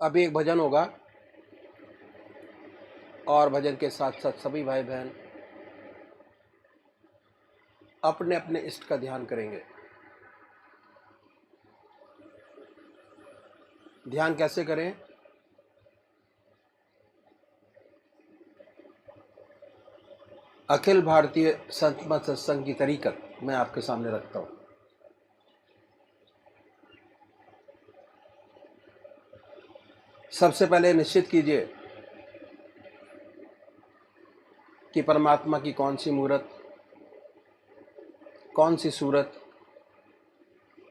अभी एक भजन होगा और भजन के साथ साथ सभी भाई बहन अपने अपने इष्ट का ध्यान करेंगे। ध्यान कैसे करें? अखिल भारतीय संत मत सत्संग की तरीकत मैं आपके सामने रखता हूं। सबसे पहले निश्चित कीजिए कि परमात्मा की कौन सी मूर्त, कौन सी सूरत,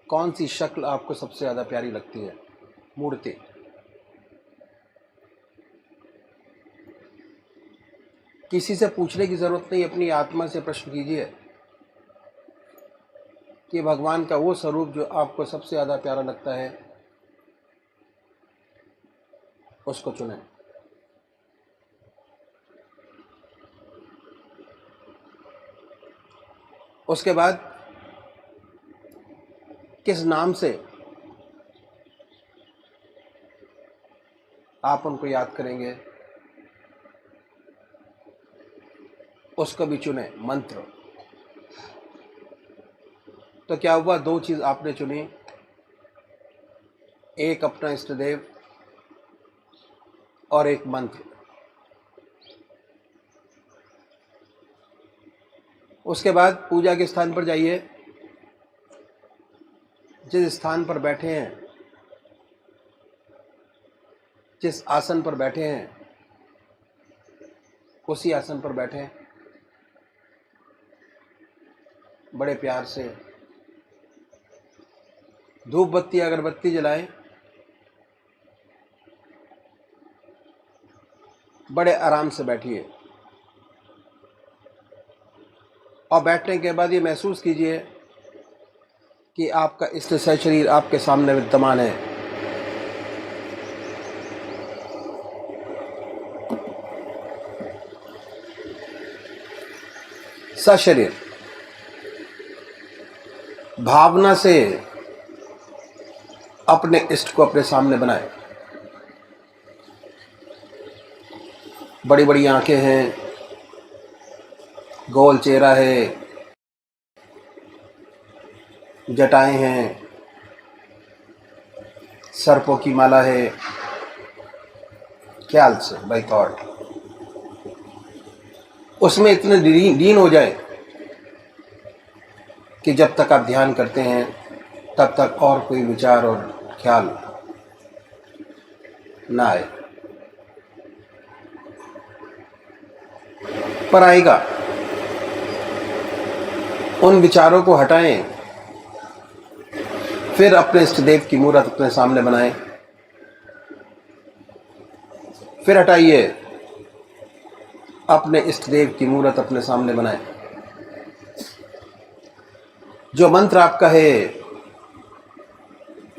कौन सी शक्ल आपको सबसे ज़्यादा प्यारी लगती है। मूर्ति किसी से पूछने की ज़रूरत नहीं, अपनी आत्मा से प्रश्न कीजिए कि भगवान का वो स्वरूप जो आपको सबसे ज़्यादा प्यारा लगता है उसको चुनें। उसके बाद किस नाम से आप उनको याद करेंगे उसको भी चुने। मंत्र तो क्या हुआ, दो चीज आपने चुनी, एक अपना इष्ट देव और एक मंत्र। उसके बाद पूजा के स्थान पर जाइए, जिस स्थान पर बैठे हैं, जिस आसन पर बैठे हैं उसी आसन पर बैठें। बड़े प्यार से धूप बत्ती अगरबत्ती जलाएं, बड़े आराम से बैठिए और बैठने के बाद ये महसूस कीजिए कि आपका इष्ट शरीर आपके सामने विद्यमान है। सशरीर भावना से अपने इष्ट को अपने सामने बनाए। बड़ी बड़ी आंखें हैं, गोल चेहरा है, जटाएं हैं, सर्पों की माला है। ख्याल से बाय थॉट उसमें इतने लीन हो जाए कि जब तक आप ध्यान करते हैं तब तक और कोई विचार और ख्याल ना आए। पर आएगा, उन विचारों को हटाएं, फिर अपने इष्ट देव की मूर्त अपने सामने बनाएं। फिर हटाइए, अपने इष्ट देव की मूर्त अपने सामने बनाएं। जो मंत्र आपका है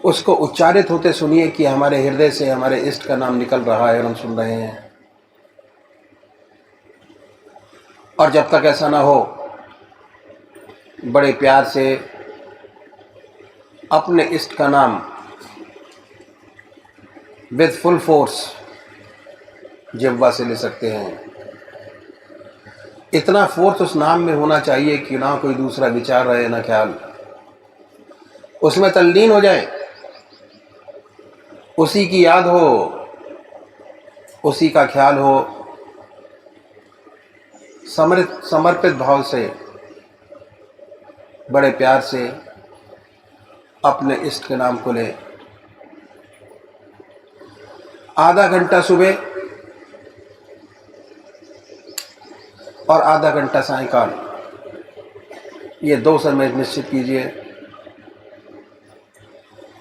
उसको उच्चारित होते सुनिए कि हमारे हृदय से हमारे इष्ट का नाम निकल रहा है और हम सुन रहे हैं। और जब तक ऐसा ना हो, बड़े प्यार से अपने इष्ट का नाम विद फुल फोर्स जिह्वा से ले सकते हैं। इतना फोर्स उस नाम में होना चाहिए कि ना कोई दूसरा विचार रहे, ना ख्याल। उसमें तल्लीन हो जाए, उसी की याद हो, उसी का ख्याल हो। समर्पित भाव से बड़े प्यार से अपने इष्ट के नाम को ले। आधा घंटा सुबह और आधा घंटा सायंकाल, ये 2 समय निश्चित कीजिए।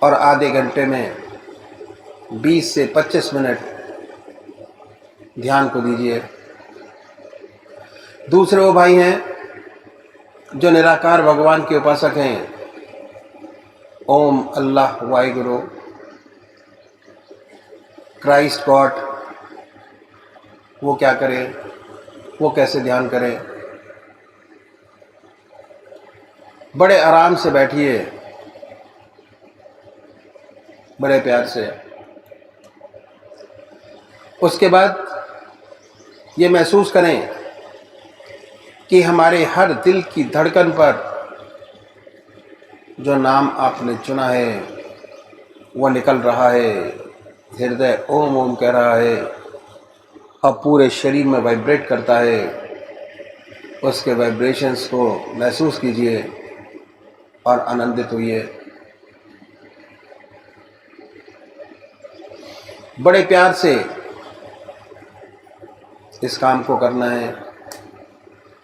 और आधे घंटे में 20 से 25 मिनट ध्यान को दीजिए। दूसरे वो भाई हैं जो निराकार भगवान के उपासक हैं, ओम अल्लाह वाहिगुरु क्राइस्ट गॉड, वो क्या करें, वो कैसे ध्यान करें? बड़े आराम से बैठिए, बड़े प्यार से। उसके बाद ये महसूस करें कि हमारे हर दिल की धड़कन पर जो नाम आपने चुना है वो निकल रहा है। हृदय ओम ओम कह रहा है और पूरे शरीर में वाइब्रेट करता है। उसके वाइब्रेशंस को महसूस कीजिए और आनंदित होइए। बड़े प्यार से इस काम को करना है।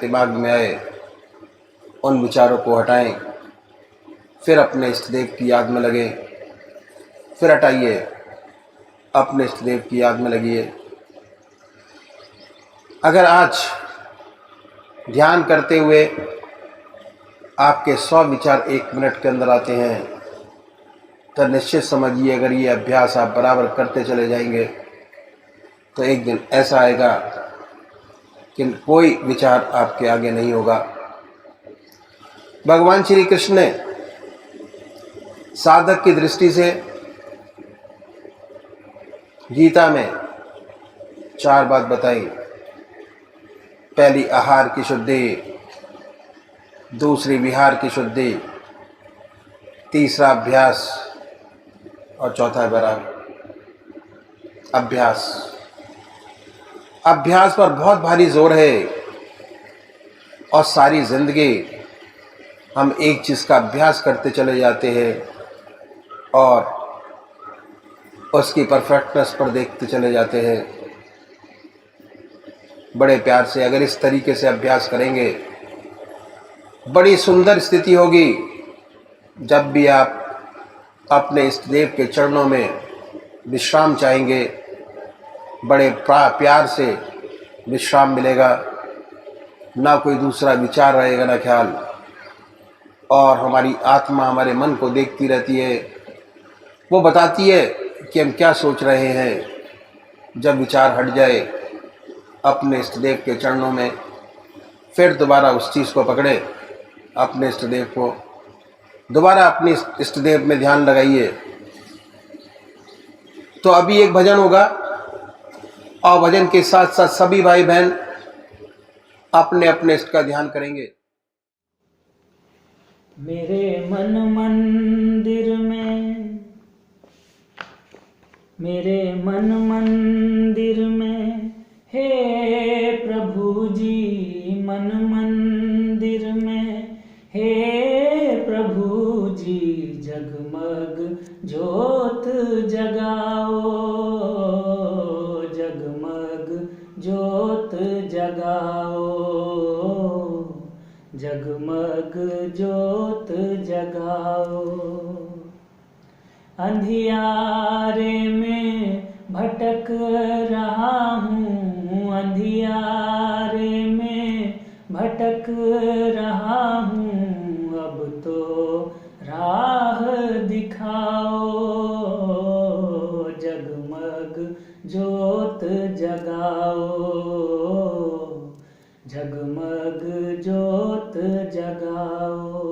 दिमाग में आए, उन विचारों को हटाएं, फिर अपने इष्ट देव की याद में लगे, फिर हटाइए, अपने इष्ट देव की याद में लगिए। अगर आज ध्यान करते हुए आपके 100 विचार 1 मिनट के अंदर आते हैं तो निश्चित समझिए, अगर ये अभ्यास आप बराबर करते चले जाएंगे तो एक दिन ऐसा आएगा कि कोई विचार आपके आगे नहीं होगा। भगवान श्री कृष्ण ने साधक की दृष्टि से गीता में 4 बात बताई। पहली आहार की शुद्धि, दूसरी विहार की शुद्धि, तीसरा अभ्यास और चौथा वैराग। अभ्यास, अभ्यास पर बहुत भारी जोर है और सारी जिंदगी हम एक चीज़ का अभ्यास करते चले जाते हैं और उसकी परफेक्टनेस पर देखते चले जाते हैं। बड़े प्यार से अगर इस तरीके से अभ्यास करेंगे, बड़ी सुंदर स्थिति होगी। जब भी आप अपने इष्ट देव के चरणों में विश्राम चाहेंगे, बड़े प्यार से विश्राम मिलेगा। ना कोई दूसरा विचार रहेगा, ना ख्याल, और हमारी आत्मा हमारे मन को देखती रहती है। वो बताती है कि हम क्या सोच रहे हैं। जब विचार हट जाए अपने इष्ट देव के चरणों में, फिर दोबारा उस चीज़ को पकड़े, अपने इष्ट देव को दोबारा अपने इष्ट देव में ध्यान लगाइए। तो अभी एक भजन होगा और भजन के साथ साथ सभी भाई बहन अपने अपने इष्ट का ध्यान करेंगे। मेरे मन मंदिर में, मेरे मन मंदिर में, हे प्रभु जी मन मंदिर में, हे प्रभु जी जगमग ज्योत जगाओ, जगमग ज्योत जगाओ, जगमग ज्योत जगाओ। अंधियारे में भटक रहा हूँ, अंधियारे में भटक रहा हूँ, अब तो राह दिखाओ, जगमग ज्योत जगाओ, जगमग ज्योत जगाओ।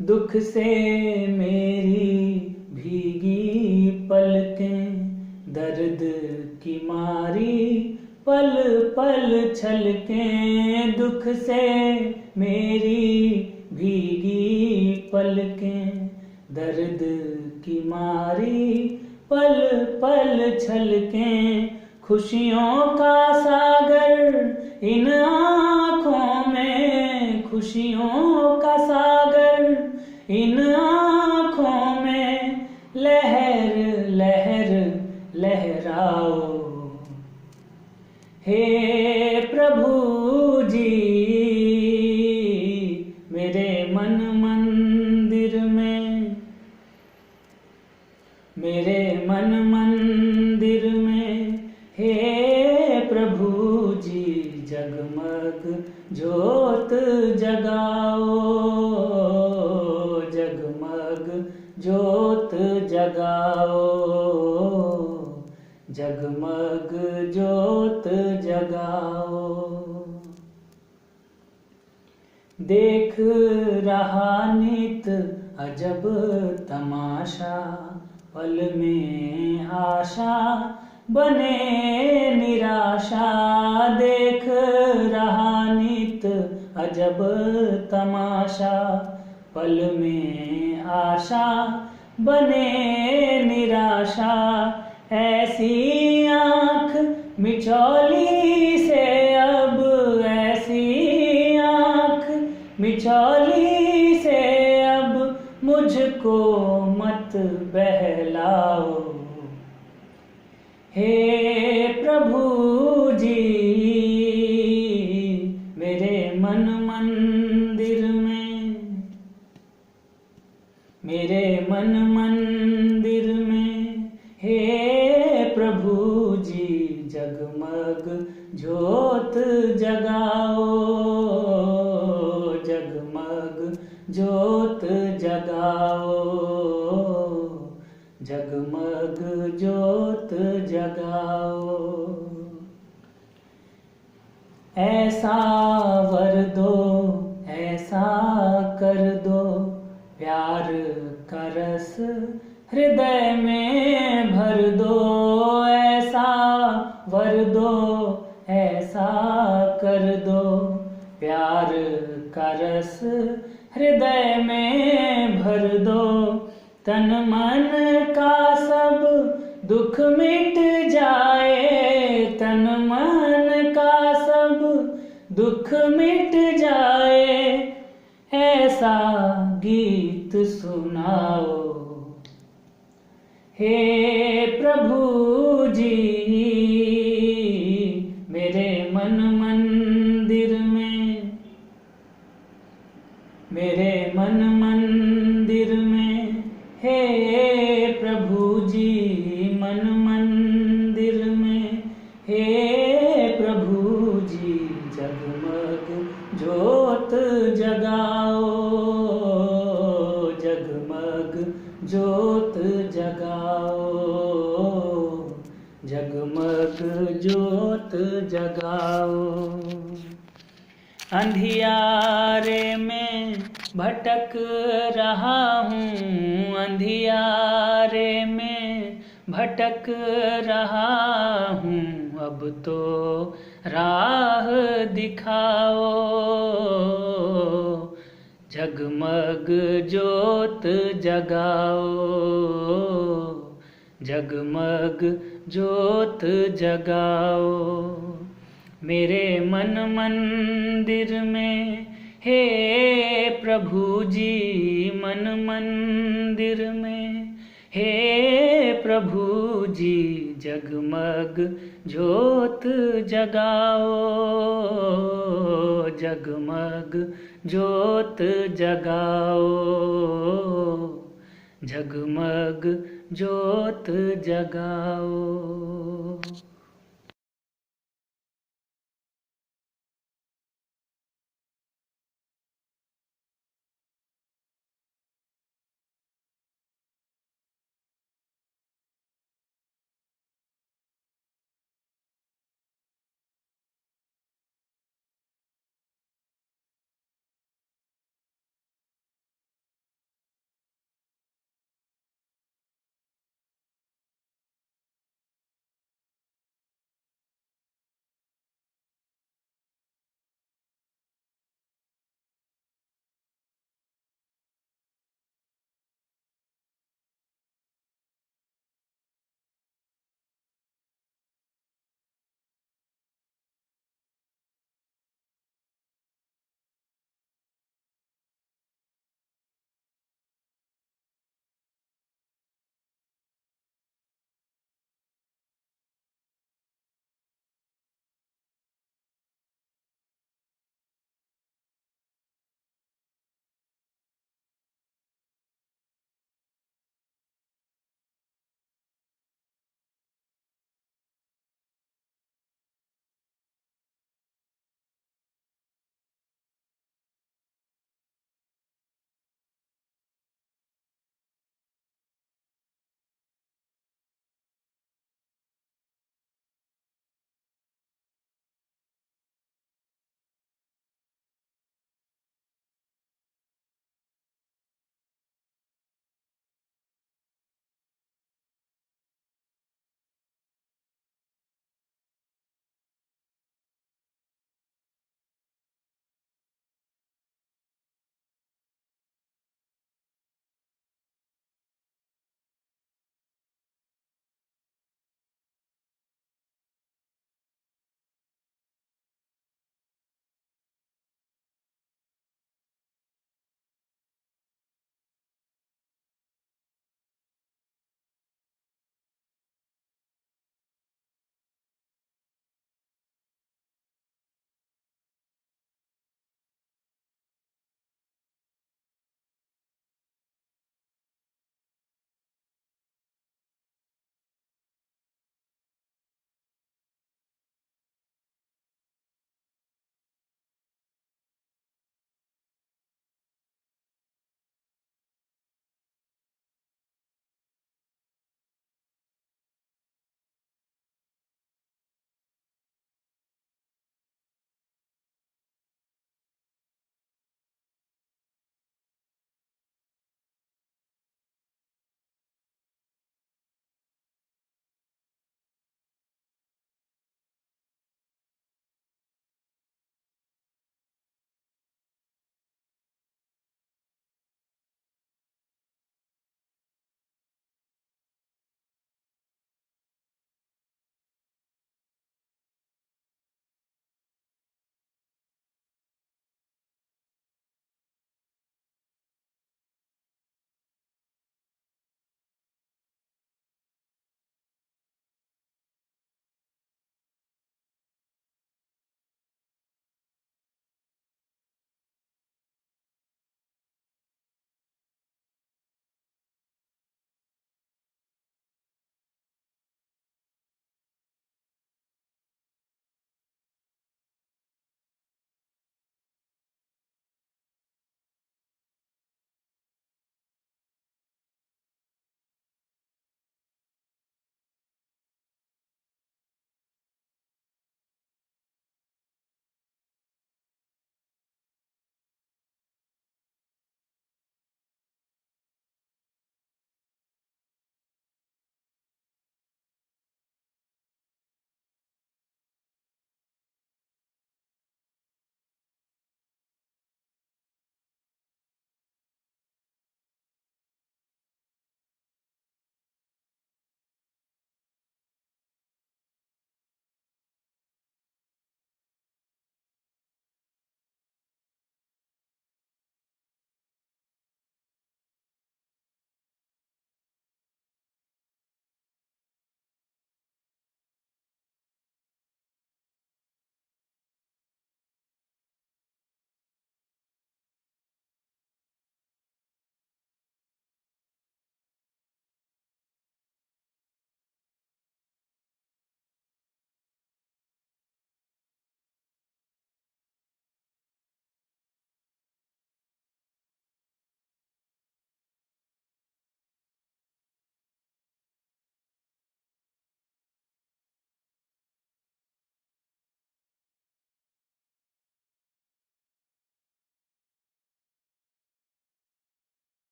दुख से मेरी भीगी पलकें, दर्द की मारी पल पल छलकें, दुख से मेरी भीगी पलकें, दर्द की मारी पल पल छलकें, खुशियों का सागर इन आँखों में, खुशियों का सागर इन आँखों में, लहर लहर लहराओ, हे प्रभु जी मेरे मन मंदिर में, मेरे मन मंदिर में हे प्रभु जी जगमग ज्योत जगाओ, जगमग ज्योत जगाओ, जगमग ज्योत जगाओ। देख रहा नित अजब तमाशा, पल में आशा बने निराशा। देख रहा नित अजब तमाशा, पल में आशा बने निराशा। ऐसी आँख मिचौली से अब, ऐसी आँख मिचौली से अब मुझको मत बहलाओ। हे प्रभु जी मेरे मन मंदिर में, मेरे मन मंदिर में हे प्रभु जी जगमग ज्योत जगाओ, जगमग ज्योत जगाओ, जगमग ज्योत जगाओ। ऐसा वर दो, ऐसा कर दो, प्यार का रस हृदय में भर दो। ऐसा वर दो, ऐसा कर दो, प्यार का रस हृदय में भर दो। तन मन का सब दुख मिट जाए, तन मन का सब दुख मिट जाए। ऐसा गीत सुनाओ हे प्रभु जी मेरे मन मंदिर में, मेरे मन मंदिर में हे प्रभु जी मन मंदिर में हे प्रभु जी जगमग ज्योत जगाओ, जगमग ज्योत जगाओ, जगमग ज्योत जगाओ। अंधियारे में भटक रहा हूँ, अंधियारे में भटक रहा हूँ। अब तो राह दिखाओ, जगमग ज्योत जगाओ, जगमग ज्योत जगाओ। मेरे मन मंदिर में हे प्रभु जी मन मंदिर में हे प्रभु जी जगमग ज्योत जगाओ, जगमग ज्योत जगाओ, जगमग ज्योत जगाओ।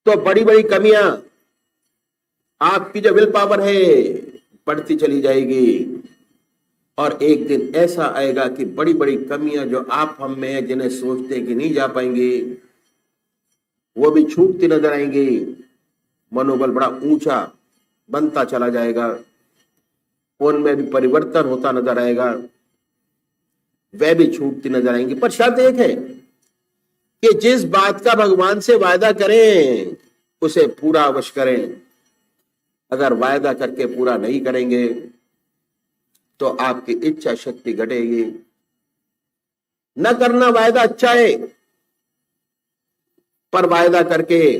तो बड़ी बड़ी कमियां, आपकी जो विल पावर है बढ़ती चली जाएगी। और एक दिन ऐसा आएगा कि बड़ी बड़ी कमियां जो आप हम में है, जिन्हें सोचते कि नहीं जा पाएंगे, वो भी छूटती नजर आएंगी। मनोबल बड़ा ऊंचा बनता चला जाएगा, उनमें भी परिवर्तन होता नजर आएगा, वह भी छूटती नजर आएंगी। पर शर्त एक है कि जिस बात का भगवान से वायदा करें उसे पूरा अवश्य करें। अगर वायदा करके पूरा नहीं करेंगे तो आपकी इच्छा शक्ति घटेगी। न करना वायदा अच्छा है, पर वायदा करके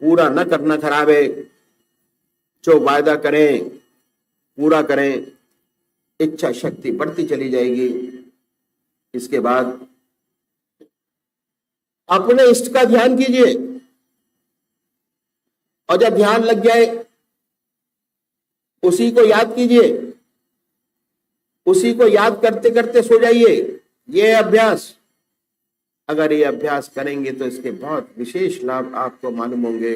पूरा न करना खराब है। जो वायदा करें पूरा करें, इच्छा शक्ति बढ़ती चली जाएगी। इसके बाद अपने इष्ट का ध्यान कीजिए, और जब ध्यान लग जाए उसी को याद कीजिए, उसी को याद करते करते सो जाइए। यह अभ्यास, अगर ये अभ्यास करेंगे तो इसके बहुत विशेष लाभ आपको मालूम होंगे।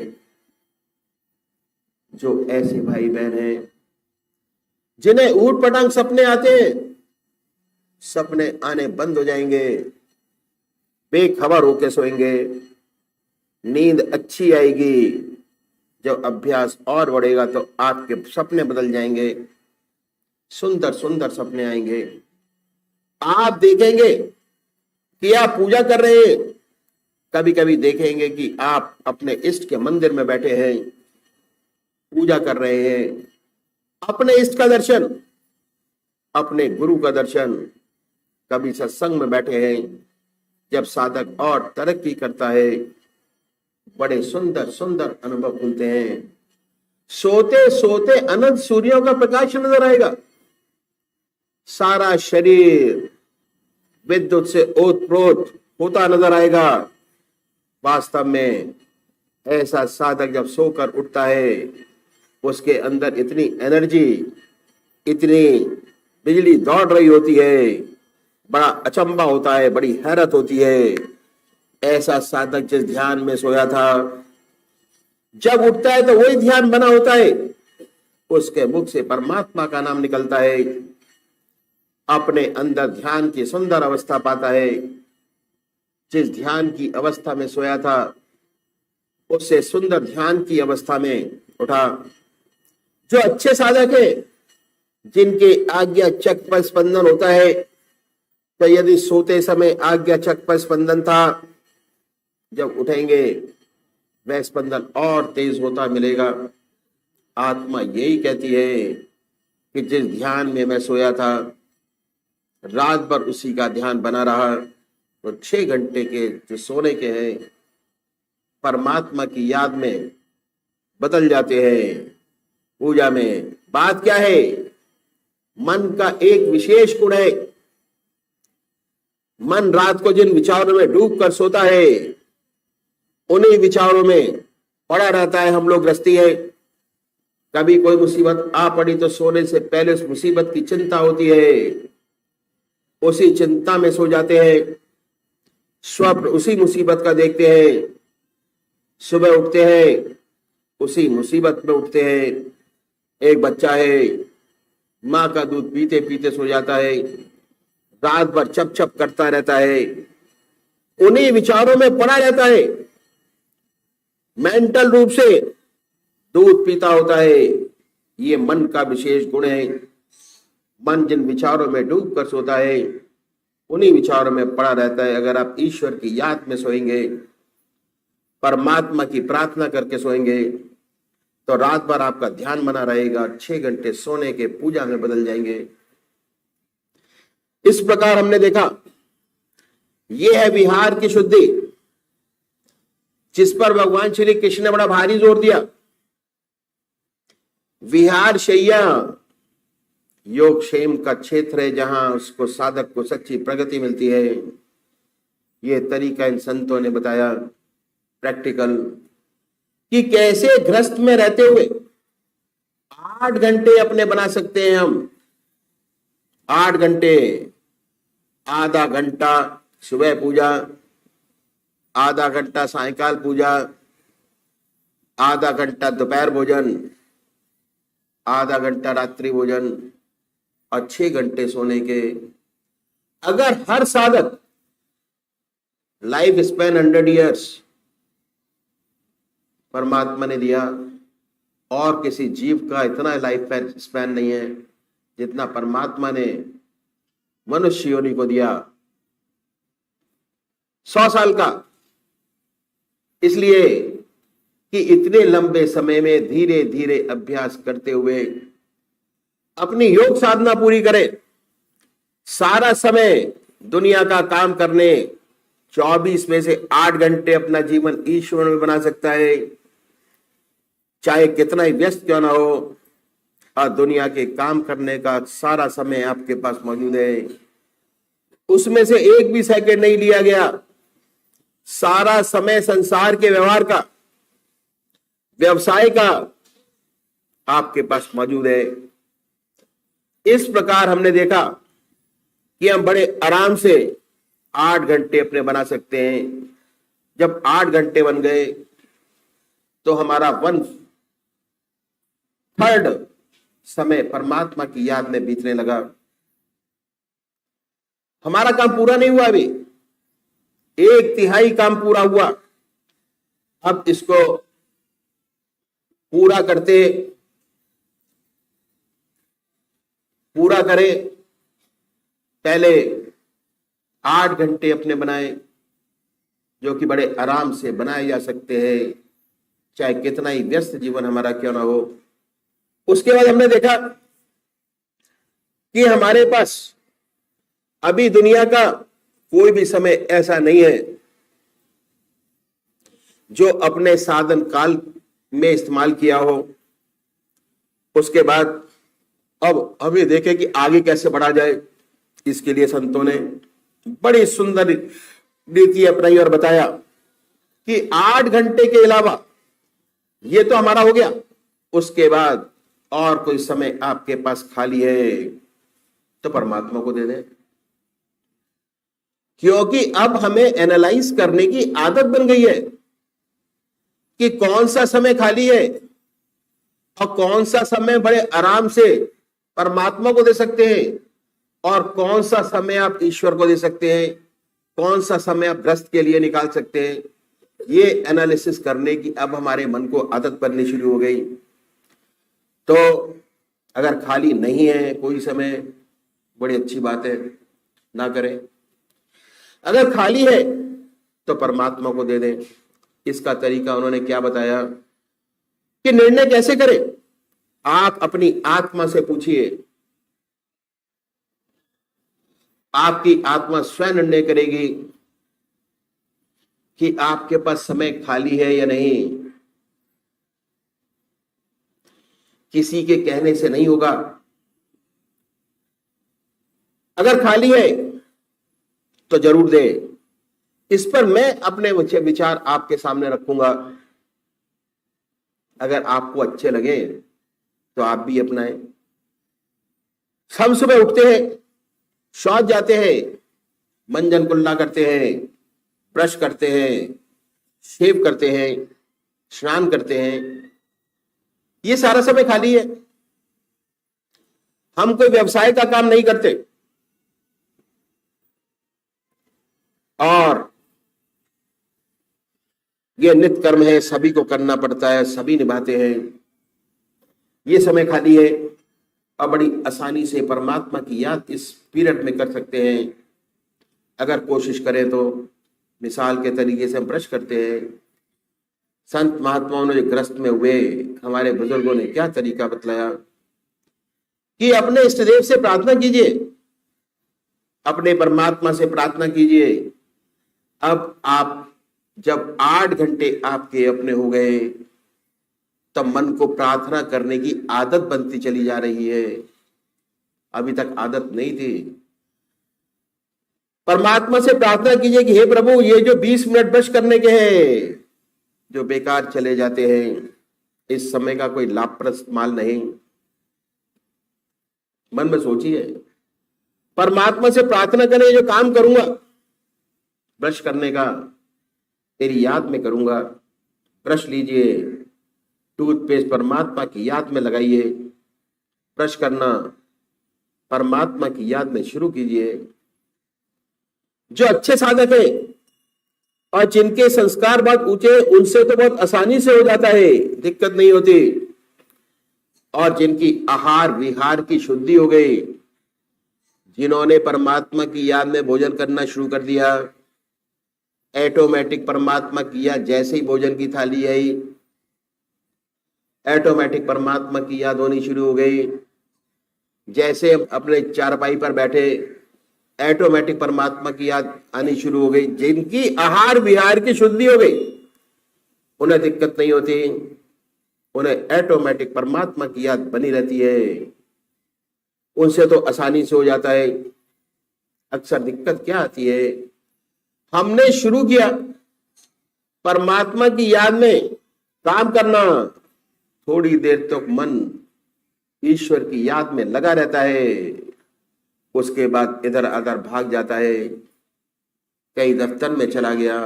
जो ऐसे भाई बहन हैं जिन्हें ऊट पटांग सपने आते हैं, सपने आने बंद हो जाएंगे, बेखबर होके सोएंगे, नींद अच्छी आएगी। जब अभ्यास और बढ़ेगा तो आपके सपने बदल जाएंगे, सुंदर सुंदर सपने आएंगे। आप देखेंगे कि आप पूजा कर रहे हैं, कभी कभी देखेंगे कि आप अपने इष्ट के मंदिर में बैठे हैं, पूजा कर रहे हैं। अपने इष्ट का दर्शन, अपने गुरु का दर्शन, कभी सत्संग में बैठे हैं। जब साधक और तरक्की करता है, बड़े सुंदर सुंदर अनुभव खुलते हैं। सोते सोते अनंत सूर्यों का प्रकाश नजर आएगा, सारा शरीर विद्युत से ओतप्रोत होता नजर आएगा। वास्तव में ऐसा साधक जब सोकर उठता है, उसके अंदर इतनी एनर्जी, इतनी बिजली दौड़ रही होती है, बड़ा अचंभा होता है, बड़ी हैरत होती है। ऐसा साधक जिस ध्यान में सोया था, जब उठता है तो वही ध्यान बना होता है, उसके मुख से परमात्मा का नाम निकलता है। अपने अंदर ध्यान की सुंदर अवस्था पाता है। जिस ध्यान की अवस्था में सोया था, उससे सुंदर ध्यान की अवस्था में उठा। जो अच्छे साधक है, जिनके आज्ञा चक्र पर स्पंदन होता है, तो यदि सोते समय आज्ञा चक्र पर स्पंदन था, जब उठेंगे वह स्पंदन और तेज होता मिलेगा। आत्मा यही कहती है कि जिस ध्यान में मैं सोया था, रात भर उसी का ध्यान बना रहा, तो 6 घंटे के जो सोने के हैं, परमात्मा की याद में बदल जाते हैं। पूजा में बात क्या है? मन का एक विशेष गुण है। मन रात को जिन विचारों में डूब कर सोता है, उन्हीं विचारों में पड़ा रहता है। हम लोग गृहस्थी है, कभी कोई मुसीबत आ पड़ी तो सोने से पहले उस मुसीबत की चिंता होती है, उसी चिंता में सो जाते हैं। स्वप्न उसी मुसीबत का देखते हैं, सुबह उठते हैं उसी मुसीबत में उठते हैं। एक बच्चा है, माँ का दूध पीते पीते सो जाता है, रात भर चप चप करता रहता है, उन्हीं विचारों में पड़ा रहता है, मेंटल रूप से दूध पीता होता है। ये मन का विशेष गुण है। मन जिन विचारों में डूब कर सोता है, उन्हीं विचारों में पड़ा रहता है। अगर आप ईश्वर की याद में सोएंगे, परमात्मा की प्रार्थना करके सोएंगे, तो रात भर आपका ध्यान बना रहेगा। 6 घंटे सोने के पूजा में बदल जाएंगे। इस प्रकार हमने देखा, यह है विहार की शुद्धि, जिस पर भगवान श्री कृष्ण ने बड़ा भारी जोर दिया। विहार शैया योग क्षेम का क्षेत्र है, जहां उसको साधक को सच्ची प्रगति मिलती है। यह तरीका इन संतों ने बताया प्रैक्टिकल, कि कैसे गृहस्थ में रहते हुए 8 घंटे अपने बना सकते हैं हम। 8 घंटे, आधा घंटा सुबह पूजा, आधा घंटा सायकाल पूजा, आधा घंटा दोपहर भोजन, आधा घंटा रात्रि भोजन और 6 घंटे सोने के। अगर हर साधक लाइफ स्पैन 100 ईयर्स परमात्मा ने दिया, और किसी जीव का इतना लाइफ स्पैन नहीं है जितना परमात्मा ने मनुष्य योनि को दिया, 100 साल का। इसलिए कि इतने लंबे समय में धीरे धीरे अभ्यास करते हुए अपनी योग साधना पूरी करें। सारा समय दुनिया का काम करने, 24 में से 8 घंटे अपना जीवन ईश्वर में बना सकता है, चाहे कितना ही व्यस्त क्यों ना हो, और दुनिया के काम करने का सारा समय आपके पास मौजूद है। उसमें से एक भी सेकंड नहीं लिया गया। सारा समय संसार के व्यवहार का, व्यवसाय का आपके पास मौजूद है। इस प्रकार हमने देखा कि हम बड़े आराम से 8 घंटे अपने बना सकते हैं। जब 8 घंटे बन गए तो हमारा 1/3 समय परमात्मा की याद में बीतने लगा। हमारा काम पूरा नहीं हुआ, अभी 1/3 काम पूरा हुआ। अब इसको पूरा करें। पहले 8 घंटे अपने बनाए, जो कि बड़े आराम से बनाए जा सकते हैं, चाहे कितना ही व्यस्त जीवन हमारा क्यों ना हो। उसके बाद हमने देखा कि हमारे पास अभी दुनिया का कोई भी समय ऐसा नहीं है जो अपने साधन काल में इस्तेमाल किया हो। उसके बाद अब हमें देखें कि आगे कैसे बढ़ा जाए। इसके लिए संतों ने बड़ी सुंदर रीति अपनाई और बताया कि 8 घंटे के अलावा ये तो हमारा हो गया, उसके बाद और कोई समय आपके पास खाली है तो परमात्मा को दे दें। क्योंकि अब हमें एनालाइज करने की आदत बन गई है कि कौन सा समय खाली है और कौन सा समय बड़े आराम से परमात्मा को दे सकते हैं, और कौन सा समय आप ईश्वर को दे सकते हैं, कौन सा समय आप ग्रस्त के लिए निकाल सकते हैं। ये एनालिसिस करने की अब हमारे मन को आदत बननी शुरू हो गई। तो अगर खाली नहीं है कोई समय, बड़ी अच्छी बात है, ना करें। अगर खाली है तो परमात्मा को दे दें। इसका तरीका उन्होंने क्या बताया कि निर्णय कैसे करें। आप अपनी आत्मा से पूछिए, आपकी आत्मा स्वयं निर्णय करेगी कि आपके पास समय खाली है या नहीं। किसी के कहने से नहीं होगा। अगर खाली है तो जरूर दे। इस पर मैं अपने विचार आपके सामने रखूंगा। अगर आपको अच्छे लगे तो आप भी अपनाएं। हम सुबह उठते हैं, शौच जाते हैं, मंजन कुल्ला करते हैं, ब्रश करते हैं, शेव करते हैं, स्नान करते हैं। ये सारा समय खाली है। हम कोई व्यवसाय का काम नहीं करते, और ये नित्य कर्म है, सभी को करना पड़ता है, सभी निभाते हैं। ये समय खाली है और बड़ी आसानी से परमात्मा की याद इस पीरियड में कर सकते हैं अगर कोशिश करें तो। मिसाल के तरीके से हम ब्रश करते हैं। संत महात्माओं ने ग्रस्त में हुए, हमारे बुजुर्गों ने क्या तरीका बतलाया कि अपने इष्टदेव से प्रार्थना कीजिए, अपने परमात्मा से प्रार्थना कीजिए। अब आप जब 8 घंटे आपके अपने हो गए, तब मन को प्रार्थना करने की आदत बनती चली जा रही है। अभी तक आदत नहीं थी। परमात्मा से प्रार्थना कीजिए कि हे प्रभु, ये जो 20 मिनट ब्रश करने के हैं जो बेकार चले जाते हैं, इस समय का कोई लाभप्रद इस्तेमाल नहीं। मन में सोचिए, परमात्मा से प्रार्थना करें, जो काम करूंगा ब्रश करने का तेरी याद में करूंगा। ब्रश लीजिए, टूथपेस्ट परमात्मा की याद में लगाइए, ब्रश करना परमात्मा की याद में शुरू कीजिए। जो अच्छे साधक है और जिनके संस्कार बहुत ऊंचे, उनसे तो बहुत आसानी से हो जाता है, दिक्कत नहीं होती। और जिनकी आहार विहार की शुद्धि हो गई, जिन्होंने परमात्मा की याद में भोजन करना शुरू कर दिया, ऑटोमेटिक परमात्मा की याद, जैसे ही भोजन की थाली आई ऑटोमेटिक परमात्मा की याद होनी शुरू हो गई। जैसे अपने चारपाई पर बैठे ऑटोमेटिक परमात्मा की याद आनी शुरू हो गई। जिनकी आहार विहार की शुद्धि हो गई, उन्हें दिक्कत नहीं होती, उन्हें ऑटोमेटिक परमात्मा की याद बनी रहती है, उनसे तो आसानी से हो जाता है। अक्सर दिक्कत क्या आती है, हमने शुरू किया परमात्मा की याद में काम करना, थोड़ी देर तक मन ईश्वर की याद में लगा रहता है, उसके बाद इधर उधर भाग जाता है, कहीं दफ्तर में चला गया,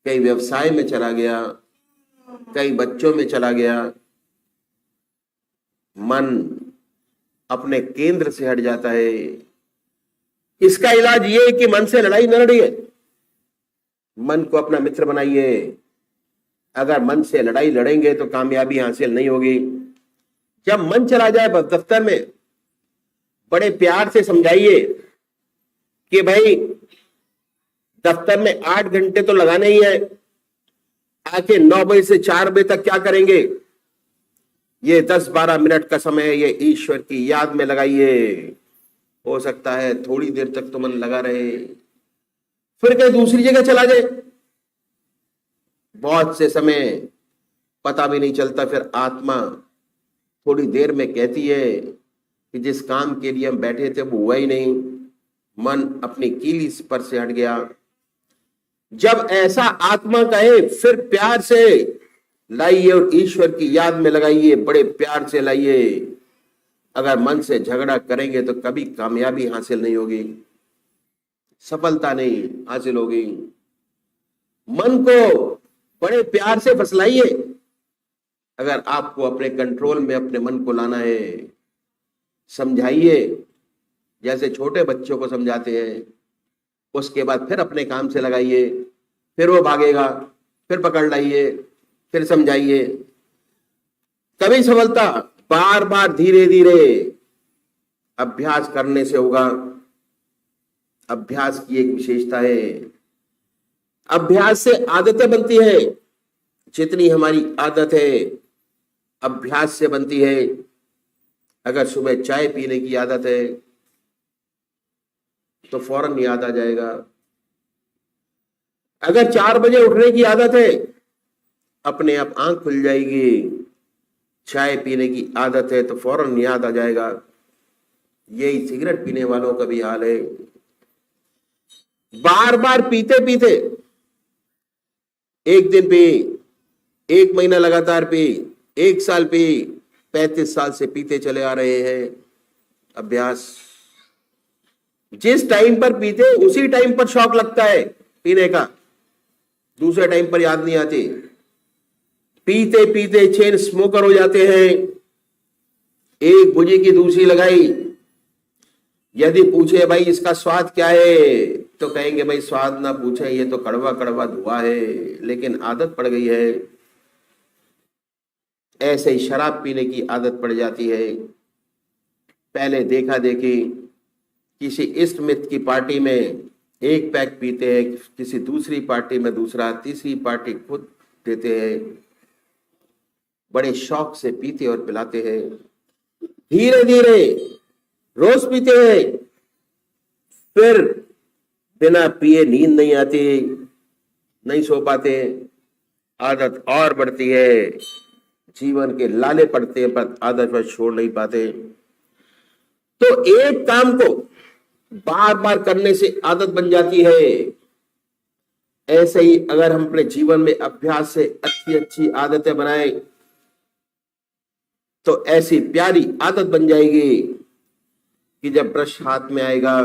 कहीं व्यवसाय में चला गया, कहीं बच्चों में चला गया, मन अपने केंद्र से हट जाता है। इसका इलाज ये है कि मन से लड़ाई न लड़िए, मन को अपना मित्र बनाइए। अगर मन से लड़ाई लड़ेंगे तो कामयाबी हासिल नहीं होगी। जब मन चला जाए दफ्तर में, बड़े प्यार से समझाइए कि भाई दफ्तर में 8 घंटे तो लगाने ही है, आके 9 बजे से 4 बजे तक क्या करेंगे, ये 10-12 मिनट का समय ये ईश्वर की याद में लगाइए। हो सकता है थोड़ी देर तक तो मन लगा रहे, फिर कहीं दूसरी जगह चला जाए, बहुत से समय पता भी नहीं चलता। फिर आत्मा थोड़ी देर में कहती है कि जिस काम के लिए हम बैठे थे वो हुआ ही नहीं, मन अपनी कीली पर से हट गया। जब ऐसा आत्मा कहे, फिर प्यार से लाइए और ईश्वर की याद में लगाइए, बड़े प्यार से लाइए। अगर मन से झगड़ा करेंगे तो कभी कामयाबी हासिल नहीं होगी, सफलता नहीं हासिल होगी। मन को बड़े प्यार से फसलाइए। अगर आपको अपने कंट्रोल में अपने मन को लाना है, समझाइए जैसे छोटे बच्चों को समझाते हैं। उसके बाद फिर अपने काम से लगाइए, फिर वो भागेगा, फिर पकड़ लाइए, फिर समझाइए। तभी सफलता बार बार धीरे धीरे अभ्यास करने से होगा। अभ्यास की एक विशेषता है, अभ्यास से आदतें बनती है। जितनी हमारी आदत है अभ्यास से बनती है। अगर सुबह चाय पीने की आदत है तो फौरन याद आ जाएगा। अगर 4 बजे उठने की आदत है, अपने आप आंख खुल जाएगी। चाय पीने की आदत है तो फौरन याद आ जाएगा। यही सिगरेट पीने वालों का भी हाल है। बार बार पीते पीते, एक दिन पी, 1 महीना लगातार पी, 1 साल पी, 35 साल से पीते चले आ रहे हैं। अभ्यास, जिस टाइम पर पीते उसी टाइम पर शौक लगता है पीने का, दूसरे टाइम पर याद नहीं आती। पीते पीते चेन स्मोकर हो जाते हैं। एक बुझी की दूसरी लगाई, यदि पूछे भाई इसका स्वाद क्या है तो कहेंगे भाई स्वाद ना पूछे, ये तो कड़वा कड़वा धुआं है, लेकिन आदत पड़ गई है। ऐसे ही शराब पीने की आदत पड़ जाती है। पहले देखा देखी किसी इष्ट मित्र की पार्टी में 1 पैक पीते हैं, किसी दूसरी पार्टी में दूसरा, तीसरी पार्टी खुद देते हैं। बड़े शौक से पीते और पिलाते हैं। धीरे धीरे रोज पीते हैं, फिर बिना पिए नींद नहीं आती, नहीं सो पाते, आदत और बढ़ती है। जीवन के लाले पड़ते हैं पर आदत पर छोड़ नहीं पाते। तो एक काम को बार बार करने से आदत बन जाती है। ऐसे ही अगर हम अपने जीवन में अभ्यास से अच्छी अच्छी आदतें बनाएं तो ऐसी प्यारी आदत बन जाएगी कि जब ब्रश हाथ में आएगा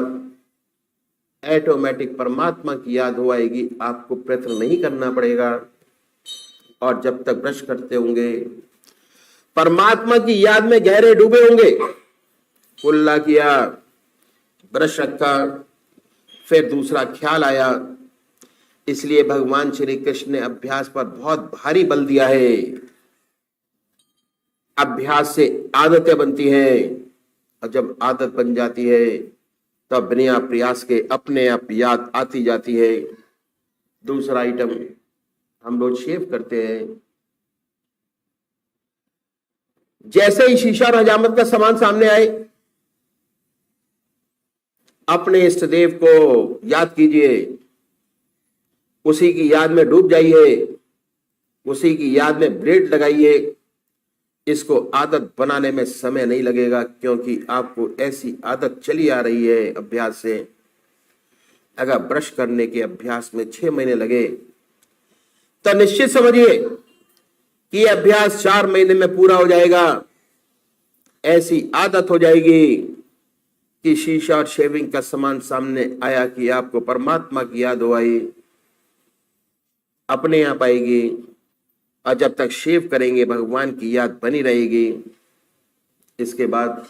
ऑटोमेटिक परमात्मा की याद हो आएगी। आपको प्रयत्न नहीं करना पड़ेगा। और जब तक ब्रश करते होंगे, परमात्मा की याद में गहरे डूबे होंगे। कुल्ला किया, ब्रश रखा, फिर दूसरा ख्याल आया। इसलिए भगवान श्री कृष्ण ने अभ्यास पर बहुत भारी बल दिया है। अभ्यास से आदतें बनती हैं, और जब आदत बन जाती है तब बिना प्रयास के अपने आप याद आती जाती है। दूसरा आइटम, हम लोग शेव करते हैं। जैसे ही शीशा और हजामत का सामान सामने आए, अपने इष्ट देव को याद कीजिए, उसी की याद में डूब जाइए, उसी की याद में ब्लेड लगाइए। इसको आदत बनाने में समय नहीं लगेगा, क्योंकि आपको ऐसी आदत चली आ रही है अभ्यास से। अगर ब्रश करने के अभ्यास में 6 महीने लगे तो निश्चित समझिए कि अभ्यास 4 महीने में पूरा हो जाएगा। ऐसी आदत हो जाएगी कि शीशा और शेविंग का सामान सामने आया कि आपको परमात्मा की याद हो आई, अपने आप आएगी। और जब तक शेव करेंगे भगवान की याद बनी रहेगी। इसके बाद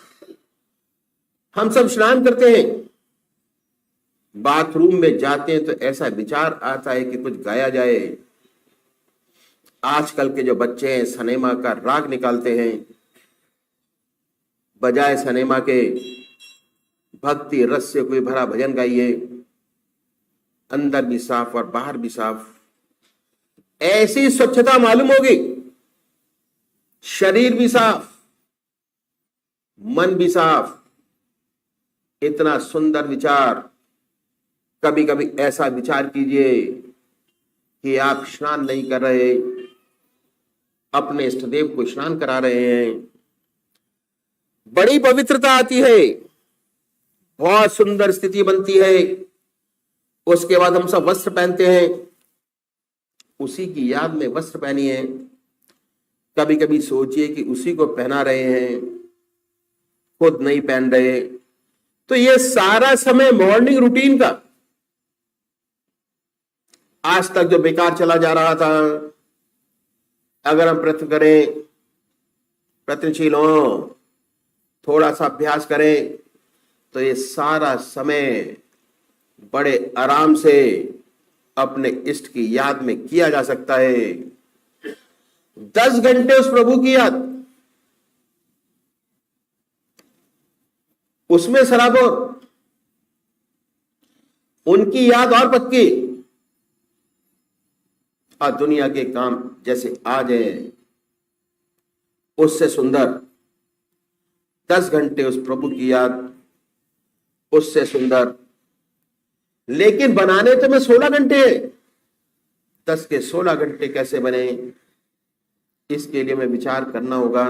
हम सब स्नान करते हैं, बाथरूम में जाते हैं तो ऐसा विचार आता है कि कुछ गाया जाए। आजकल के जो बच्चे हैं सनेमा का राग निकालते हैं, बजाय सनेमा के भक्ति रस से कोई भरा भजन गाइए, अंदर भी साफ और बाहर भी साफ। ऐसी स्वच्छता मालूम होगी, शरीर भी साफ, मन भी साफ। इतना सुंदर विचार। कभी कभी ऐसा विचार कीजिए कि आप स्नान नहीं कर रहे, अपने इष्ट देव को स्नान करा रहे हैं। बड़ी पवित्रता आती है, बहुत सुंदर स्थिति बनती है। उसके बाद हम सब वस्त्र पहनते हैं, उसी की याद में वस्त्र पहनिए। कभी कभी सोचिए कि उसी को पहना रहे हैं, खुद नहीं पहन रहे। तो ये सारा समय मॉर्निंग रूटीन का आज तक जो बेकार चला जा रहा था, अगर हम प्रयत्न करें, प्रयत्नशील हो, थोड़ा सा अभ्यास करें, तो ये सारा समय बड़े आराम से अपने इष्ट की याद में किया जा सकता है। 10 घंटे उस प्रभु की याद, उसमें सराबोर, उनकी याद और पक्की, और दुनिया के काम जैसे आ जाए उससे सुंदर। 10 घंटे उस प्रभु की याद, उससे सुंदर। लेकिन बनाने तो में 16 घंटे, 10 के 16 घंटे कैसे बने? इसके लिए हमें विचार करना होगा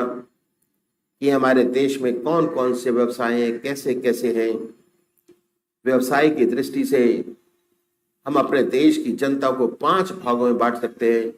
कि हमारे देश में कौन कौन से व्यवसाय हैं, कैसे कैसे हैं। व्यवसाय की दृष्टि से हम अपने देश की जनता को 5 भागों में बांट सकते हैं।